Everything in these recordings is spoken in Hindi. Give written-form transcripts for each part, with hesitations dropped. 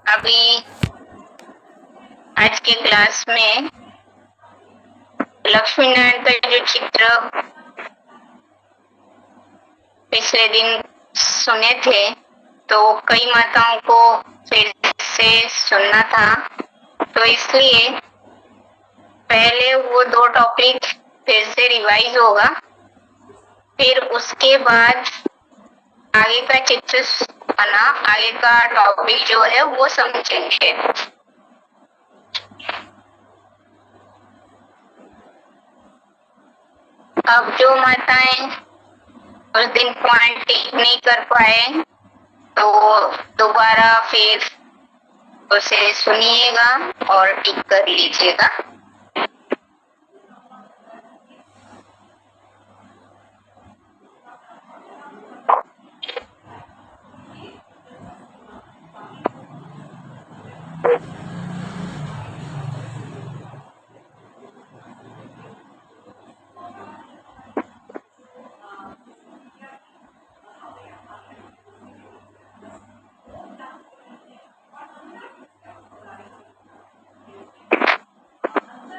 अभी आज के क्लास में लक्ष्मी नारायण का जो चित्र पिछले दिन सुने थे, तो कई माताओं को फिर से सुनना था, तो इसलिए पहले वो 2 टॉपिक फिर से रिवाइज होगा, फिर उसके बाद आगे का चित्र बना, आगे का टॉपिक जो है वो समझेंगे। अब जो माताएं उस दिन पॉइंट टिक नहीं कर पाए, तो दोबारा फिर उसे सुनिएगा और टिक कर लीजिएगा।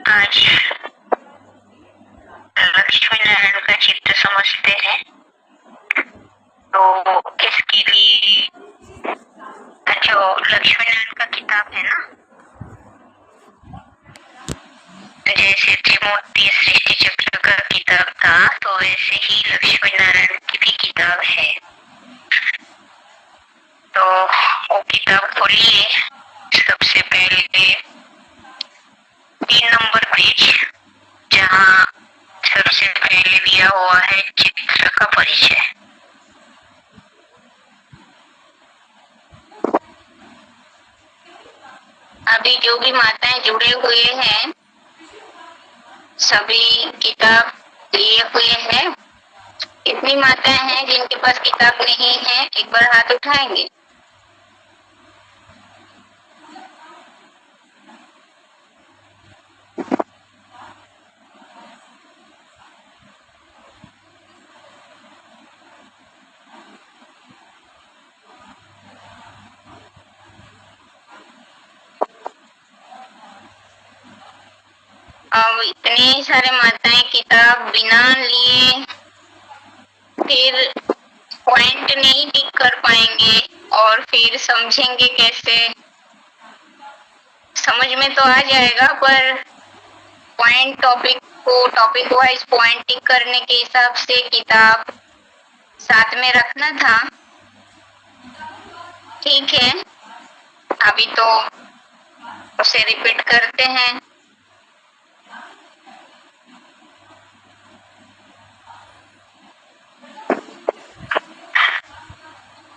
आज लक्ष्मी नारायण का चित्र समझते हैं, तो इसके लिए जो लक्ष्मी नारायण का किताब है ना, जैसे त्रिमूर्ति सृष्टि चक्र का किताब था, तो वैसे ही लक्ष्मी नारायण की भी किताब है। तो वो किताब खोलिए, सबसे पहले 3 नंबर पेज, जहाँ सबसे पहले दिया हुआ है चित्र का परिचय। अभी जो भी माताएं जुड़े हुए हैं, सभी किताब लिए हुए हैं। कितनी माताएं हैं जिनके पास किताब नहीं है, एक बार हाथ उठाएंगे। अब इतने सारे माताएं किताब बिना लिए फिर पॉइंट नहीं टिक कर पाएंगे, और फिर समझेंगे कैसे? समझ में तो आ जाएगा, पर पॉइंट टॉपिक वाइज पॉइंट टिक करने के हिसाब से किताब साथ में रखना था। ठीक है, अभी तो उसे रिपीट करते हैं।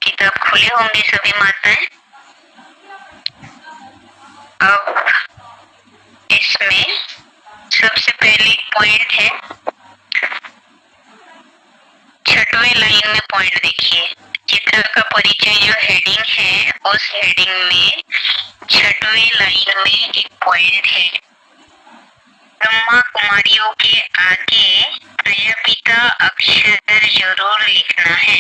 किताब खुले होंगे सभी माताएं। अब इसमें सबसे पहले पॉइंट है, 6वें लाइन में पॉइंट देखिए। चित्र का परिचय जो हेडिंग है, उस हेडिंग में 6वें लाइन में एक पॉइंट है, ब्रह्मा कुमारियों के आगे प्रजापिता अक्षर जरूर लिखना है।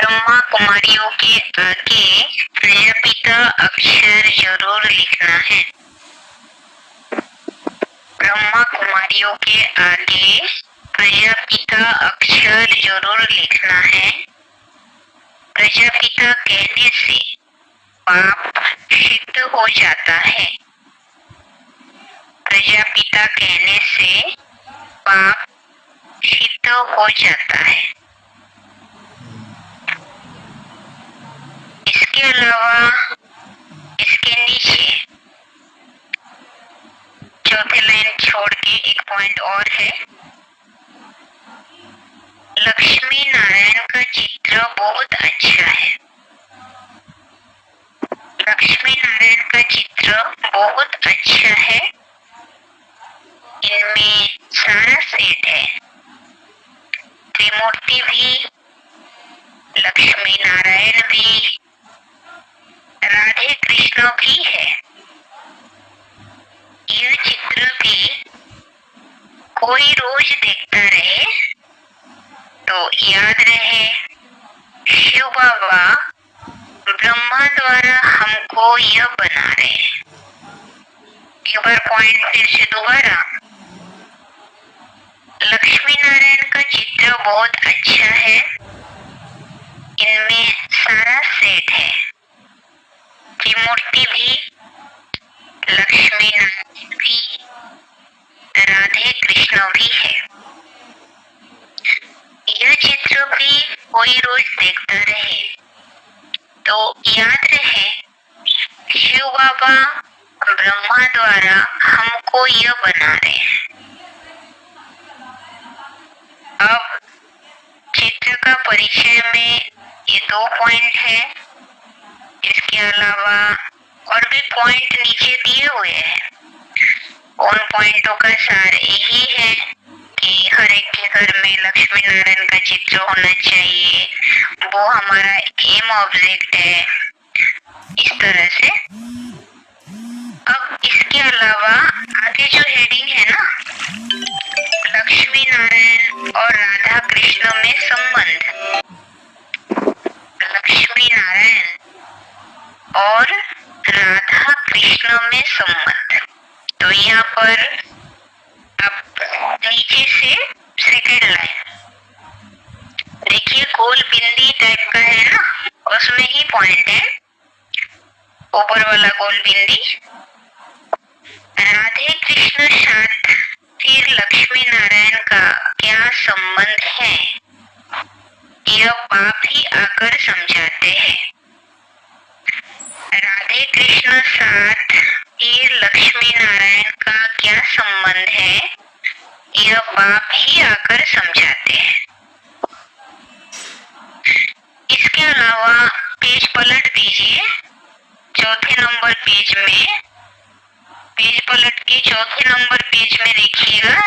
ब्रह्मा कुमारियों के आगे प्रजापिता अक्षर जरूर लिखना है। ब्रह्मा कुमारियों के आगे प्रजापिता अक्षर जरूर लिखना है। प्रजापिता कहने से पाप सिद्ध हो जाता है। प्रजापिता कहने से पाप सिद्ध हो जाता है। इसके अलावा इसके नीचे चौथे लाइन छोड़ के एक पॉइंट और है, लक्ष्मी नारायण का चित्र बहुत अच्छा है। लक्ष्मी नारायण का चित्र बहुत अच्छा है, इनमें सारा सेट है, त्रिमूर्ति भी, लक्ष्मी नारायण भी, राधे कृष्ण भी है। यह चित्र भी कोई रोज देखता रहे तो याद रहे, शिव बाबा ब्रह्मा द्वारा हमको यह बना रहे। एक बार पॉइंट फिर से दोबारा, लक्ष्मी नारायण का चित्र बहुत अच्छा है, इनमें सारा सेट है, त्रिमूर्ति भी, लक्ष्मी नारायण भी, राधे कृष्ण भी है। यह चित्र भी कोई रोज देखता रहे तो याद रहे, शिव बाबा ब्रह्मा द्वारा हमको यह बना रहे हैं। अब चित्र का परिचय में ये 2 पॉइंट है, इसके अलावा और भी पॉइंट नीचे दिए हुए हैं। उन पॉइंटों का सार यही है कि हर एक के घर में लक्ष्मी नारायण का चित्र होना चाहिए, वो हमारा एम ऑब्जेक्ट है, इस तरह से। अब इसके अलावा आगे जो हेडिंग है ना, लक्ष्मी नारायण और राधा कृष्ण में संबंध, लक्ष्मी नारायण और राधा कृष्ण में संबंध, तो यहाँ पर अब नीचे से सेकेंड लाइन देखिए, गोल बिंदी टाइप का है ना, उसमें ही पॉइंट है, ऊपर वाला गोल बिंदी, राधे कृष्ण साथ फिर लक्ष्मी नारायण का क्या संबंध है, यह बाप ही आकर समझाते हैं। राधे कृष्ण साथ फिर लक्ष्मी नारायण का क्या संबंध है, यह बाप ही आकर समझाते हैं। इसके अलावा पेज पलट दीजिए, चौथे नंबर पेज में, पेज पलट के चौथे नंबर पेज में देखिएगा,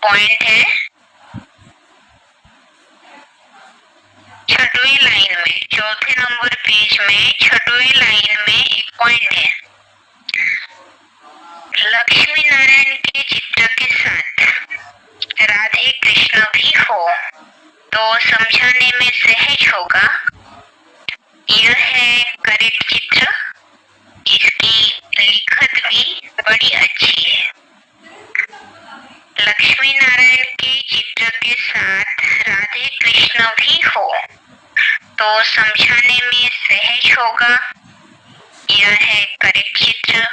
पॉइंट है छठवीं लाइन में, चौथे नंबर पेज में छठवीं लाइन में एक पॉइंट है, लक्ष्मी नारायण के चित्र के साथ राधे कृष्ण भी हो तो समझाने में सहज होगा। यह है करेक्ट चित्र, इसकी लिखत भी बड़ी अच्छी है। लक्ष्मी नारायण के चित्र के साथ राधे कृष्ण भी हो तो समझाने में सहज होगा। यह है करेक्ट चित्र,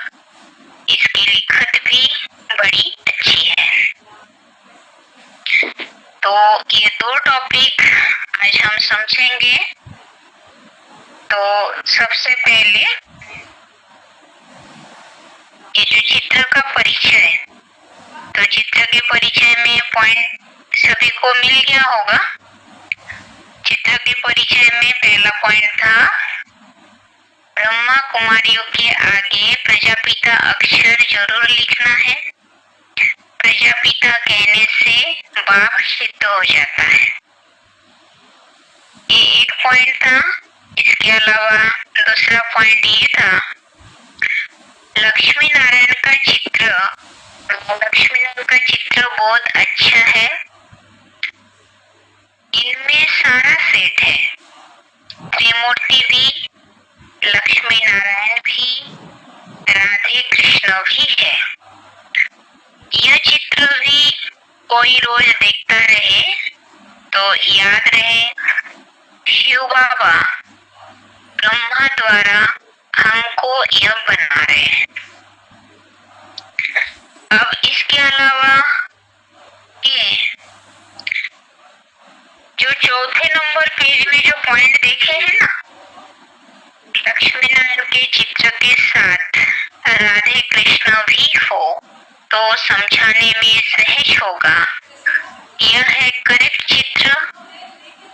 इसकी लिखत भी बड़ी अच्छी है। तो ये 2 टॉपिक आज हम समझेंगे। तो सबसे पहले ये जो चित्र का परिचय, तो चित्र के परिचय में पॉइंट सभी को मिल गया होगा। चित्र के परिचय में पहला पॉइंट था, ब्रह्मा कुमारियों के आगे प्रजापिता अक्षर जरूर लिखना है, प्रजापिता कहने से बाप सिद्ध हो जाता है। ये एक पॉइंट था। इसके अलावा दूसरा पॉइंट ये था, लक्ष्मी नारायण का चित्र बहुत अच्छा है, इनमें सारा सेट है, त्रिमूर्ति भी, लक्ष्मी नारायण भी, राधे कृष्ण भी है। यह चित्र भी कोई रोज देखता रहे तो याद रहे, शिव बाबा ब्रह्मा द्वारा हमको यह बना रहे हैं। अब इसके अलावा ये जो चौथे नंबर पेज में जो पॉइंट देखे हैं ना, लक्ष्मी नारायण के चित्र के साथ राधे कृष्ण भी हो तो समझाने में सहज होगा। यह है करेक्ट चित्र।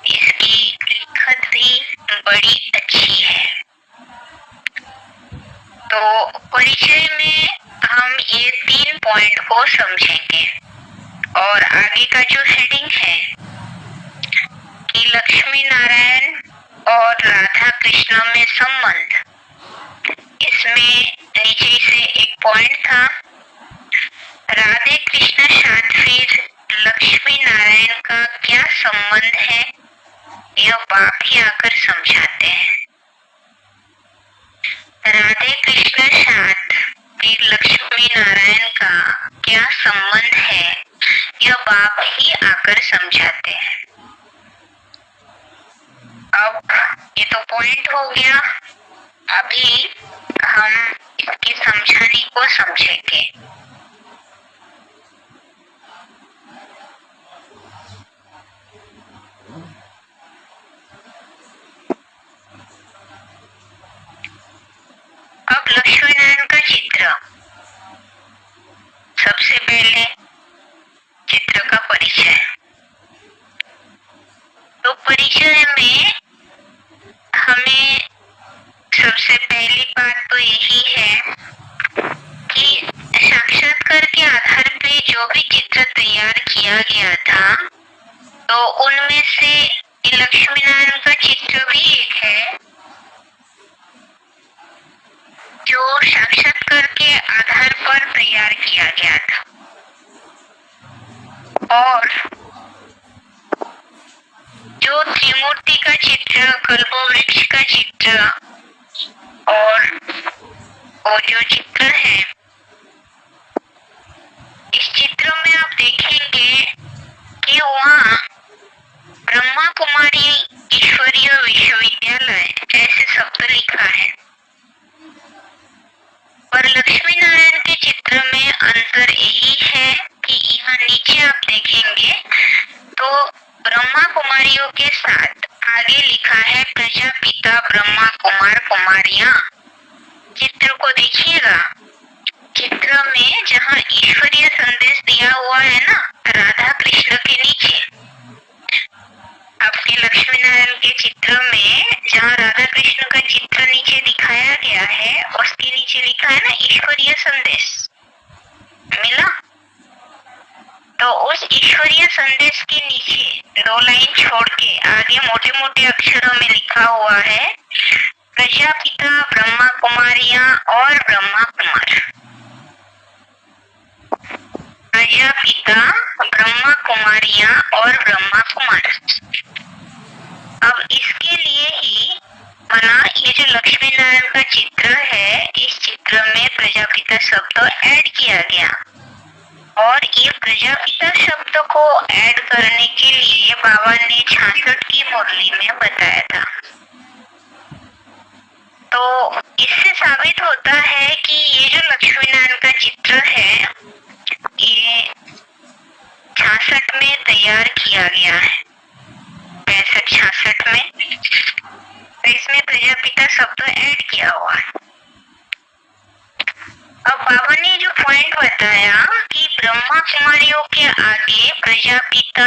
इसकी लिखत भी बड़ी अच्छी है। तो परिचय में हम ये 3 पॉइंट को समझेंगे और आगे का जो हेडिंग है कि लक्ष्मी नारायण और राधा कृष्ण में संबंध, इसमें नीचे से एक पॉइंट था, राधे कृष्ण साथ फिर लक्ष्मी नारायण का क्या संबंध है, यह बाप ही आकर समझाते हैं। राधे कृष्ण साथ फिर लक्ष्मी नारायण का क्या संबंध है, यह बाप ही आकर समझाते हैं। अब ये तो पॉइंट हो गया। अभी हम इसके समझाने को समझेंगे। अब लक्ष्मी नारायण का चित्र, सबसे पहले चित्र का परिचय। तो परिचय में हमें सबसे पहली बात तो यही है कि साक्षात्कार के आधार पे जो भी चित्र तैयार किया गया था, तो उनमें से लक्ष्मी नारायण का चित्र भी एक है जो साक्षात्कार के आधार पर तैयार किया गया था। और जो त्रिमूर्ति का चित्र, कल्पवृक्ष का चित्र और वो जो चित्र है, इस चित्र में आप देखेंगे कि वहाँ ब्रह्मा कुमारी ईश्वरीय विश्वविद्यालय ऐसे शब्द लिखा है। और लक्ष्मी नारायण के चित्र में अंतर यही है कि यहाँ नीचे आप देखेंगे तो ब्रह्मा कुमारियों के साथ आगे लिखा है प्रजापिता ब्रह्मा कुमार कुमारियां। चित्र को देखिएगा, चित्र में जहाँ ईश्वरीय संदेश दिया हुआ है ना राधा कृष्ण के नीचे, आपके लक्ष्मी नारायण के चित्र में जहाँ राधा कृष्ण का चित्र नीचे दिखाया गया है, उसके नीचे लिखा है ना ईश्वरीय संदेश, मिला? तो उस ईश्वरीय संदेश के नीचे 2 लाइन छोड़ के आगे मोटे मोटे अक्षरों में लिखा हुआ है प्रजापिता ब्रह्मा कुमारियां और ब्रह्मा कुमार। प्रजापिता ब्रह्मा कुमारियां और ब्रह्मा कुमार। अब इसके लिए ही बना ये जो लक्ष्मी नारायण का चित्र है, इस चित्र में प्रजापिता शब्द ऐड किया गया। और ये प्रजापिता शब्द को ऐड करने के लिए बाबा ने 66 की मुरली में बताया था। तो इससे साबित होता है कि ये जो लक्ष्मी नारायण का चित्र है, ये 66 में तैयार किया गया है, 65-66 में। तो इसमें प्रजापिता शब्द ऐड किया हुआ है। अब बाबा ने जो पॉइंट बताया कि ब्रह्मा कुमारियों के आगे प्रजापिता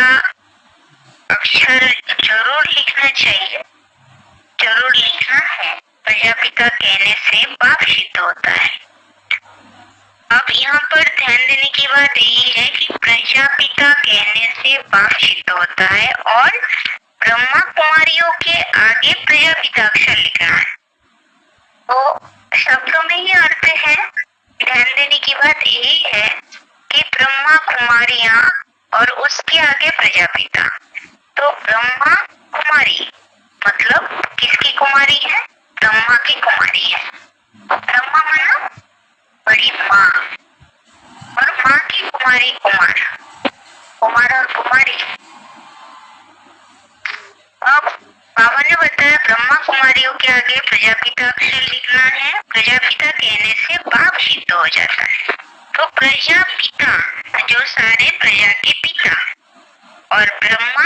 अक्षर जरूर लिखना चाहिए, जरूर लिखना है। प्रजापिता कहने से बाप सिद्ध होता है। अब यहाँ पर ध्यान देने की बात यही है कि प्रजापिता कहने से बाप सिद्ध होता है और ब्रह्मा कुमारियों के आगे प्रजापिता अक्षर लिखना है। तो शब्दों में ही अर्थ है। ध्यान देने की बात यही है कि ब्रह्मा कुमारियां और उसके आगे प्रजापिता। तो ब्रह्मा कुमारी मतलब किसकी कुमारी है? ब्रह्मा की कुमारी है। ब्रह्मा माना बड़ी माँ और माँ की कुमारी कुमार, कुमार और कुमारी। अब बाबा ने बताया ब्रह्मा कुमारियों के आगे प्रजापिता अक्षर लिखना है। प्रजापिता कहने से बाप सिद्ध हो जाता है। तो प्रजापिता जो सारे प्रजा के पिता और ब्रह्मा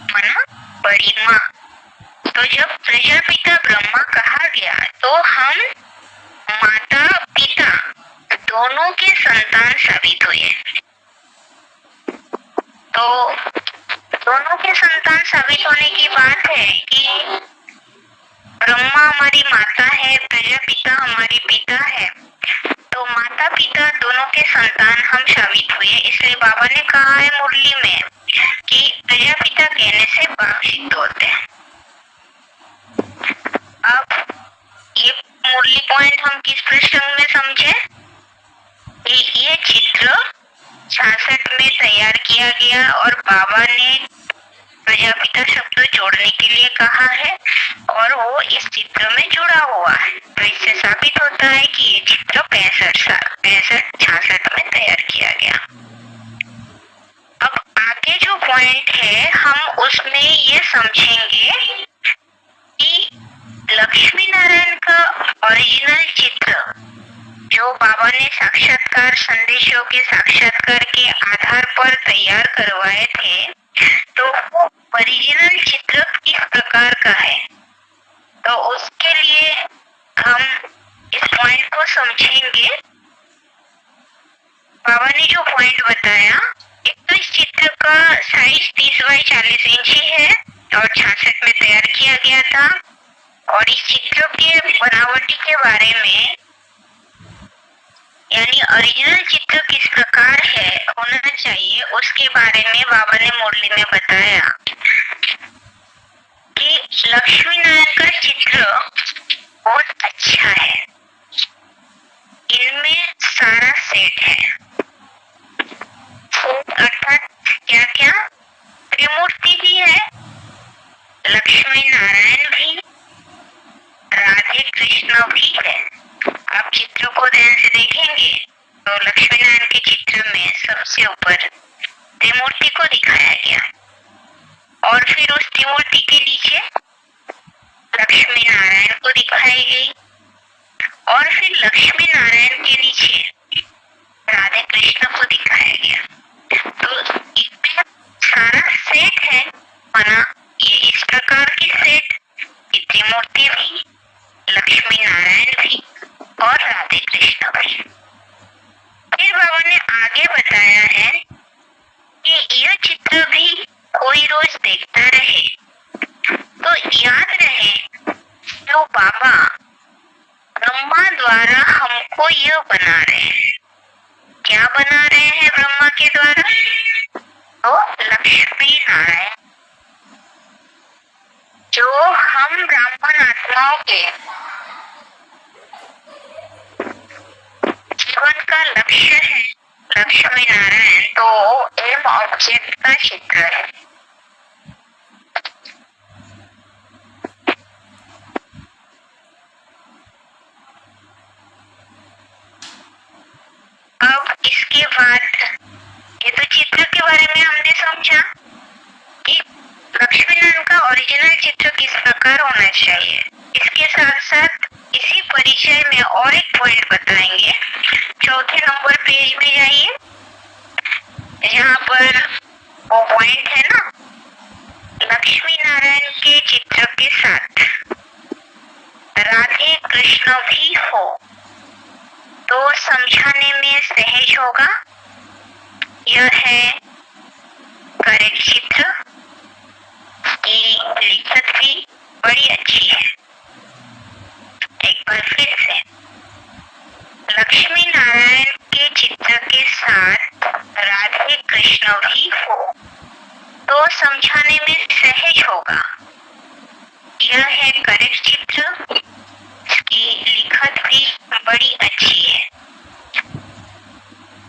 माना बड़ी माँ। तो जब प्रजापिता ब्रह्मा कहा गया तो हम माता पिता दोनों के संतान साबित हुए। तो दोनों के संतान साबित होने की बात है कि ब्रह्मा हमारी माता है, प्रजापिता हमारी पिता है, तो माता पिता दोनों के संतान हम साबित हुए। इसलिए बाबा ने कहा है मुरली में कि प्रजापिता कहने से बाप सिद्ध होते हैं। अब ये मुरली पॉइंट हम किस प्रसंग में समझे? ये चित्र 66 में तैयार किया गया और बाबा ने प्रजापिता शब्द जोड़ने के लिए कहा है और वो इस चित्र में जुड़ा हुआ है। तो इससे साबित होता है कि ये चित्र 65-66 में तैयार किया गया। अब आगे जो पॉइंट है हम उसमें ये समझेंगे कि लक्ष्मी नारायण का ओरिजिनल चित्र जो बाबा ने साक्षात्कार संदेशों के साक्षात्कार के आधार पर तैयार करवाए थे, तो वो ओरिजिनल चित्र किस प्रकार का है, तो उसके लिए हम इस पॉइंट को समझेंगे। बाबा ने जो पॉइंट बताया, एक तो इस चित्र का साइज 30x40 इंची है और 66 में तैयार किया गया था। और इस चित्र के बनावटी के बारे में, यानी ओरिजिनल चित्र किस प्रकार है होना चाहिए, उसके बारे में बाबा ने मुरली में बताया कि लक्ष्मी नारायण का चित्र बहुत अच्छा है। इनमें सारा सेट है। अर्थात क्या क्या? त्रिमूर्ति भी है, लक्ष्मी नारायण भी, राधे कृष्ण भी है। आप चित्र को ध्यान से देखेंगे तो लक्ष्मी नारायण के चित्र में सबसे ऊपर त्रिमूर्ति को दिखाया गया और फिर उस त्रिमूर्ति के नीचे लक्ष्मी नारायण को दिखाई गई और फिर लक्ष्मी नारायण के नीचे राधे कृष्ण को दिखाया गया। तो इसमें सारा सेट है, माना ये इस प्रकार की सेट, त्रिमूर्ति भी, लक्ष्मी नारायण भी और राधे कृष्ण भी। फिर बाबा ने आगे बताया है कि यह चित्र भी कोई रोज देखता रहे तो याद रहे जो बाबा ब्रह्मा द्वारा हमको यह बना रहे हैं। क्या बना रहे हैं ब्रह्मा के द्वारा? तो लक्ष्मी नारायण, जो हम ब्राह्मण आत्माओं के जीवन का लक्ष्य है लक्ष्मी नारायण, तो एम ऑब्जेक्ट का चित्र है। अब इसके बाद ये तो चित्र के बारे में हमने समझा कि लक्ष्मी नारायण का ओरिजिनल चित्र किस प्रकार होना चाहिए। इसके साथ साथ इसी परिचय में और एक पॉइंट बताएंगे। चौथे नंबर पेज में जाइए, यहाँ पर वो पॉइंट है ना, लक्ष्मी नारायण के चित्र के साथ राधे कृष्ण भी हो तो समझाने में सहज होगा। यह है करेक्ट चित्र की लिखत भी बड़ी अच्छी है। एक बार फिर से, लक्ष्मी नारायण के चित्र के साथ राधे कृष्ण भी हो तो समझाने में सहज होगा। यह है करेक्ट चित्र, इसकी लिखत भी बड़ी अच्छी है।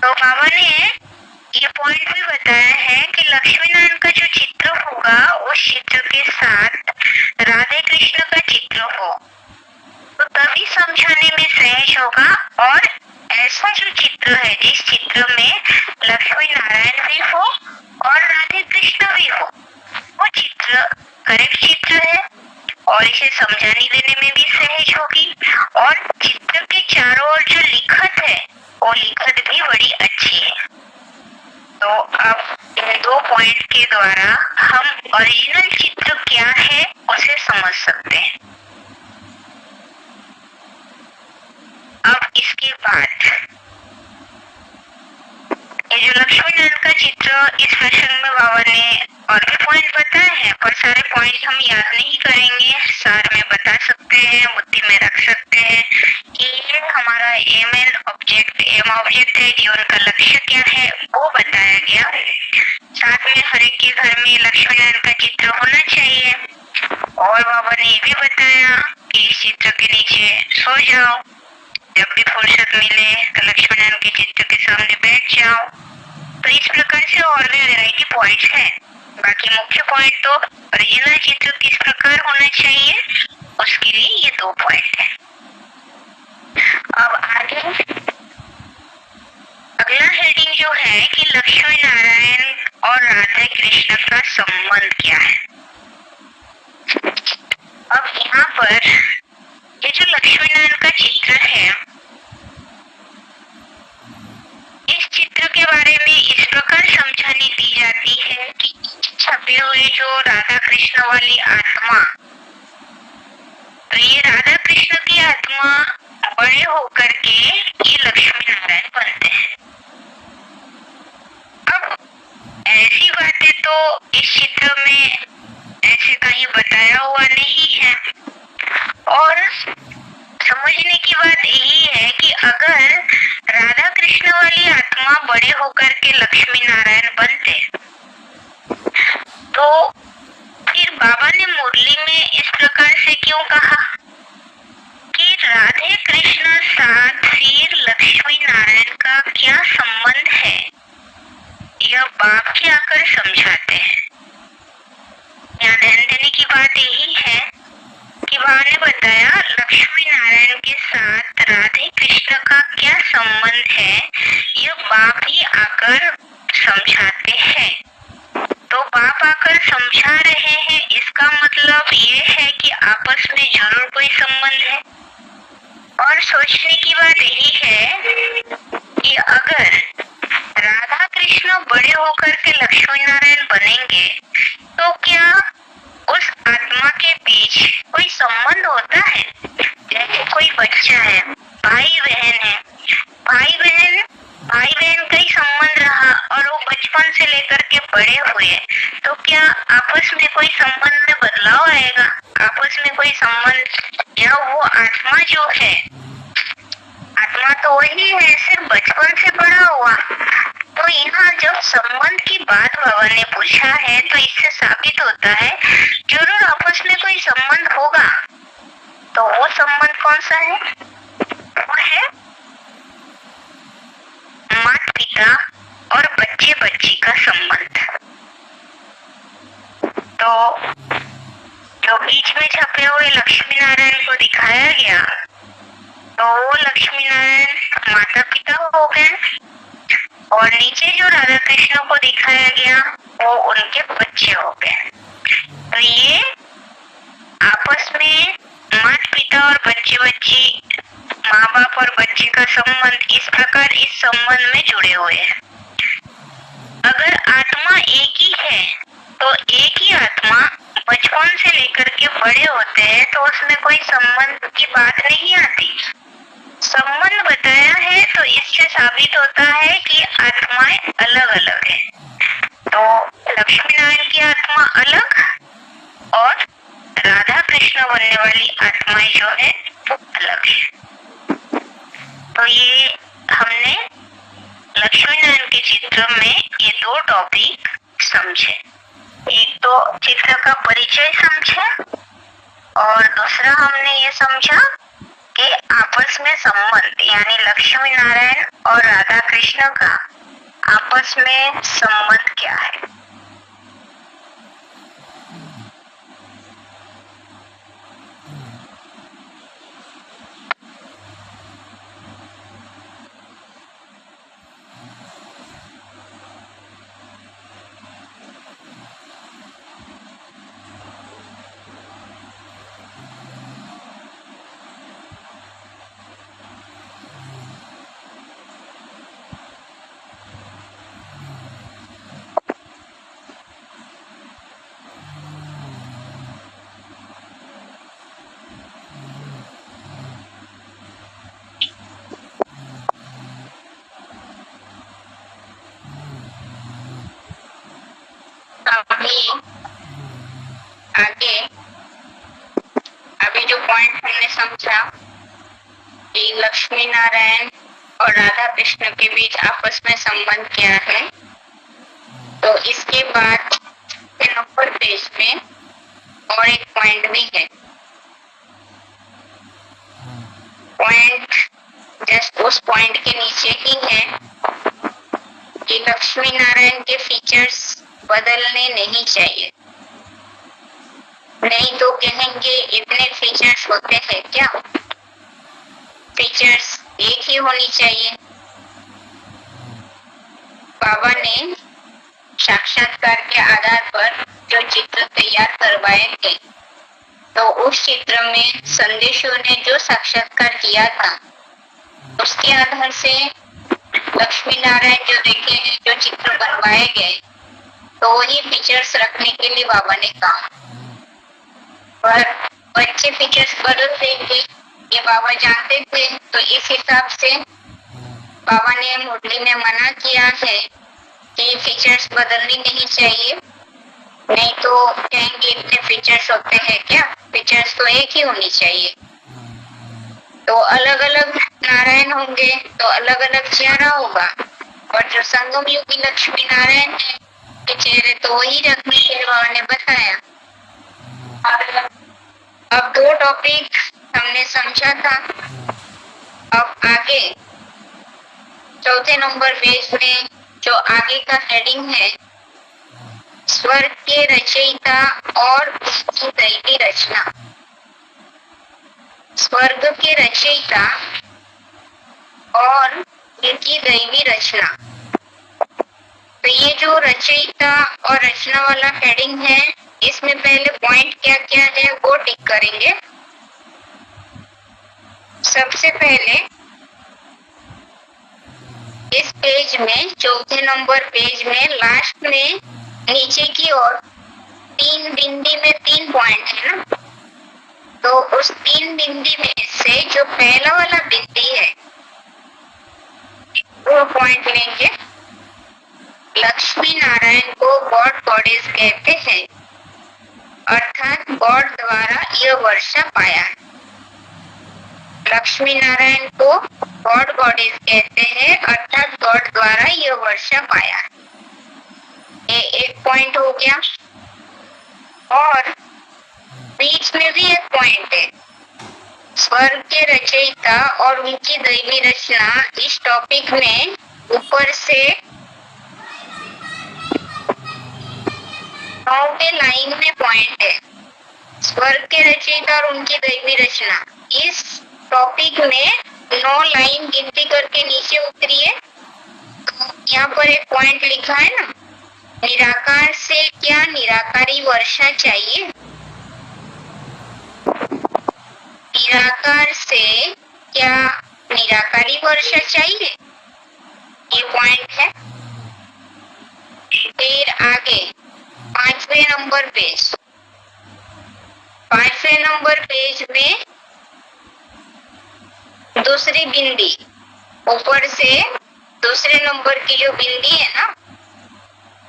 तो बाबा ने ये पॉइंट भी बताया है कि लक्ष्मी नारायण का जो चित्र होगा उस चित्र के साथ राधे कृष्ण का चित्र हो तो तभी समझाने में सहज होगा। और ऐसा जो चित्र है जिस चित्र में लक्ष्मी नारायण भी हो और राधे कृष्ण भी हो, वो चित्र करेक्ट चित्र है और इसे समझाने देने में भी सहज होगी। और चित्र के चारों ओर जो लिखत है वो लिखत भी बड़ी अच्छी है। तो अब इन दो पॉइंट के द्वारा हम ओरिजिनल चित्र क्या है उसे समझ सकते हैं। उसके बाद ये जो लक्ष्मी नारायण का चित्र इस प्रसंग में बाबा ने और भी पॉइंट बताए हैं, पर सारे पॉइंट हम याद नहीं करेंगे, सार में बता सकते हैं, बुद्धि में रख सकते हैं कि ये हमारा aim and object, aim object है, जीवन का लक्ष्य क्या है वो बताया गया। साथ में हर एक के घर में लक्ष्मी नारायण का चित्र होना चाहिए, और बाबा ने ये भी बताया कि इस चित्र के नीचे सो जाओ, जब भी फुर्सत मिले तो लक्ष्मी नारायण के चित्र के सामने बैठ जाओ। तो इस प्रकार से और भी वैरायटी पॉइंट्स हैं। बाकी मुख्य पॉइंट तो ओरिजिनल चित्र किस प्रकार होना चाहिए उसके लिए ये 2 पॉइंट है। अब आगे अगला हेडिंग जो है कि लक्ष्मी नारायण और राधा कृष्ण का संबंध क्या है। अब यहाँ पर ये जो लक्ष्मी नारायण का चित्र है, इस चित्र के बारे में इस प्रकार समझाने दी जाती है कि छपे हुए जो राधा कृष्ण वाली आत्मा, तो ये राधा कृष्ण की आत्मा बड़े होकर के ये लक्ष्मी नारायण बनते हैं। अब ऐसी बातें तो इस चित्र में ऐसे कहीं बताया हुआ नहीं है, और समझने की बात यही है कि अगर राधा कृष्ण वाली आत्मा बड़े होकर के लक्ष्मी नारायण बनते तो फिर बाबा ने मुरली में इस प्रकार से क्यों कहा कि राधे कृष्ण साथ फिर लक्ष्मी नारायण का क्या संबंध है, यह बाप के आकर समझाते हैं। यहाँ ध्यान देने की बात यही है कि बाबा ने बताया लक्ष्मी नारायण के साथ राधे कृष्ण का क्या संबंध है, यह बाप ही आकर समझाते हैं। तो बाप आकर समझा रहे हैं, इसका मतलब ये है कि आपस में जरूर कोई संबंध है। और सोचने की बात यही है कि अगर राधा कृष्ण बड़े होकर के लक्ष्मी नारायण बनेंगे तो क्या उस आत्मा के बीच कोई संबंध होता है। जैसे कोई बच्चा है, भाई बहन है, भाई बहन का ही संबंध रहा और वो बचपन से लेकर के बड़े हुए, तो क्या आपस में कोई संबंध में बदलाव आएगा, आपस में कोई संबंध, या वो आत्मा जो है, आत्मा तो वही है, सिर्फ बचपन से बड़ा हुआ। तो यहाँ जब संबंध की बात बाबा ने पूछा है तो इससे साबित होता है जरूर आपस में कोई संबंध होगा। तो वो संबंध कौन सा है, वो है माता पिता और बच्चे बच्ची का संबंध। तो जो बीच में छपे हुए लक्ष्मी नारायण को दिखाया गया, तो वो लक्ष्मी नारायण माता पिता हो गए, और नीचे जो राधा कृष्ण को दिखाया गया वो उनके बच्चे हो गए। तो ये आपस में माता पिता और बच्चे बच्ची, माँ बाप और बच्चे का संबंध इस प्रकार इस संबंध में जुड़े हुए हैं। अगर आत्मा एक ही है तो एक ही आत्मा बचपन से लेकर के बड़े होते हैं तो उसमें कोई संबंध की बात नहीं आती। संबंध बताया है तो इससे साबित होता है कि आत्माएं अलग अलग है। तो लक्ष्मी नारायण की आत्मा अलग और राधा कृष्ण बनने वाली आत्माएं जो है वो अलग है। तो ये हमने लक्ष्मी नारायण के चित्र में ये 2 टॉपिक समझे। एक तो चित्र का परिचय समझे और दूसरा हमने ये समझा कि आपस में संबंध, यानी लक्ष्मी नारायण और राधा कृष्ण का आपस में संबंध क्या है। चलिए आगे। अभी जो पॉइंट हमने समझा कि लक्ष्मी नारायण और राधा कृष्ण के बीच आपस में संबंध क्या है, तो इसके बाद नंबर पेज में और एक पॉइंट भी है। पॉइंट जस्ट उस पॉइंट के नीचे ही है कि लक्ष्मी नारायण के फीचर्स बदलने नहीं चाहिए। नहीं तो कहेंगे इतने फीचर्स होते हैं क्या, फीचर्स एक ही होनी चाहिए। बाबा ने साक्षात्कार के आधार पर जो चित्र तैयार करवाए थे, तो उस चित्र में संदेशों ने जो साक्षात्कार किया था, उसके आधार से लक्ष्मी नारायण जो देखे हैं, जो चित्र बनवाए गए, तो वही फीचर्स रखने के लिए बाबा ने कहा। पर बच्चे फीचर्स बदल देंगे, ये बाबा जानते थे, तो इस हिसाब से बाबा ने मुरली में मना किया है कि फीचर्स बदलनी नहीं चाहिए। नहीं तो कहेंगे इतने फीचर्स होते हैं क्या, फीचर्स तो एक ही होनी चाहिए। तो अलग अलग नारायण होंगे तो अलग अलग चेहरा होगा, और जो संगम युगी लक्ष्मी नारायण है के चेहरे तो वही रखने के लिए बाबा ने बताया। अब 2 टॉपिक हमने समझा था। अब आगे चौथे नंबर पेज में जो आगे का हेडिंग है, स्वर्ग के रचयिता और उसकी दैवी रचना। स्वर्ग के रचयिता और इनकी दैवी रचना। तो ये जो रचयिता और रचना वाला हेडिंग है, इसमें पहले पॉइंट क्या क्या है वो टिक करेंगे। सबसे पहले इस पेज में, चौथे नंबर पेज में लास्ट में नीचे की ओर 3 बिंदी में 3 पॉइंट है ना, तो उस 3 बिंदी में से जो पहला वाला बिंदी है वो पॉइंट लेंगे। लक्ष्मी नारायण को गॉड गॉडेस कहते हैं, अर्थात गॉड द्वारा यह वर्षा पाया। लक्ष्मी नारायण को गॉड गॉडेस कहते हैं, अर्थात गॉड द्वारा यह वर्षा पाया। ये एक पॉइंट हो गया। और बीच में भी एक पॉइंट है, स्वर्ग के रचयिता और उनकी दैवी रचना। इस टॉपिक में ऊपर से 9वें लाइन में पॉइंट है, स्वर्ग के रचयिता और उनकी दैवी रचना। इस टॉपिक में 9 लाइन गिनती करके नीचे उतरिए। तो यहाँ पर एक पॉइंट लिखा है ना, निराकार से क्या निराकारी वर्षा चाहिए। निराकार से क्या निराकारी वर्षा चाहिए, ये पॉइंट है। फिर आगे 5वें नंबर पेज, 5वें नंबर पेज में दूसरी बिंदी, ऊपर से दूसरे नंबर की जो बिंदी है ना,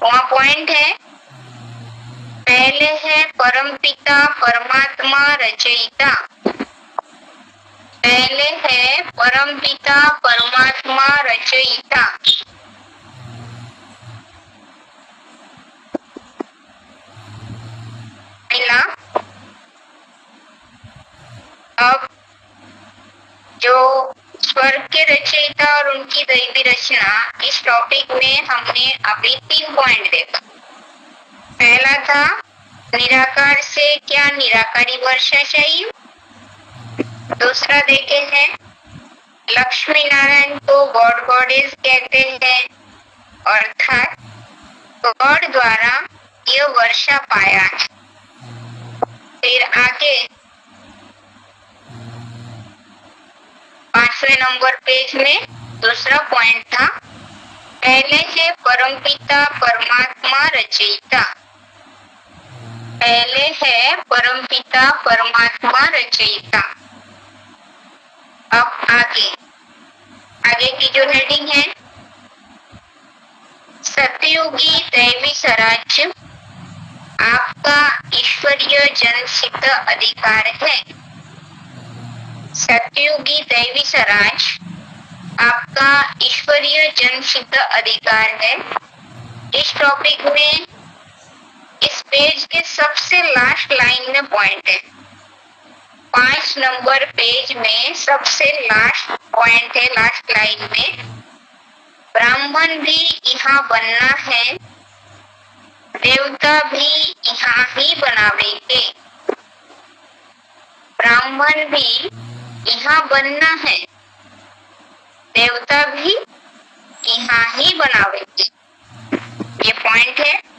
वहाँ पॉइंट है। पहले है परमपिता परमात्मा रचयिता। पहले है परमपिता परमात्मा रचयिता। मिला। अब जो स्वर्ग के रचयिता और उनकी दैवी रचना, इस टॉपिक में हमने अभी 3 पॉइंट देखा। पहला था निराकार से क्या निराकारी वर्षा चाहिए। दूसरा देखे हैं, लक्ष्मी नारायण को गॉड गॉडेस कहते हैं, अर्थात गॉड द्वारा यह वर्षा पाया है। फिर आगे 5वें नंबर पेज में दूसरा पॉइंट था, पहले है परमपिता परमात्मा रचयिता। पहले है परमपिता परमात्मा रचयिता। अब आगे की जो हेडिंग है, सतयुगी दैवी स्वराज्य आपका ईश्वरीय जनसिद्ध अधिकार है। सतयुगी दैवी स्वराज आपका ईश्वरीय जनसिद्ध अधिकार है। इस टॉपिक में इस पेज के सबसे लास्ट लाइन में पॉइंट है, 5 नंबर पेज में सबसे लास्ट पॉइंट है, लास्ट लाइन में, ब्राह्मण भी यहाँ बनना है, देवता भी यहाँ ही बनावेंगे। ब्राह्मण भी यहाँ बनना है, देवता भी यहाँ ही बनावेंगे। ये पॉइंट है।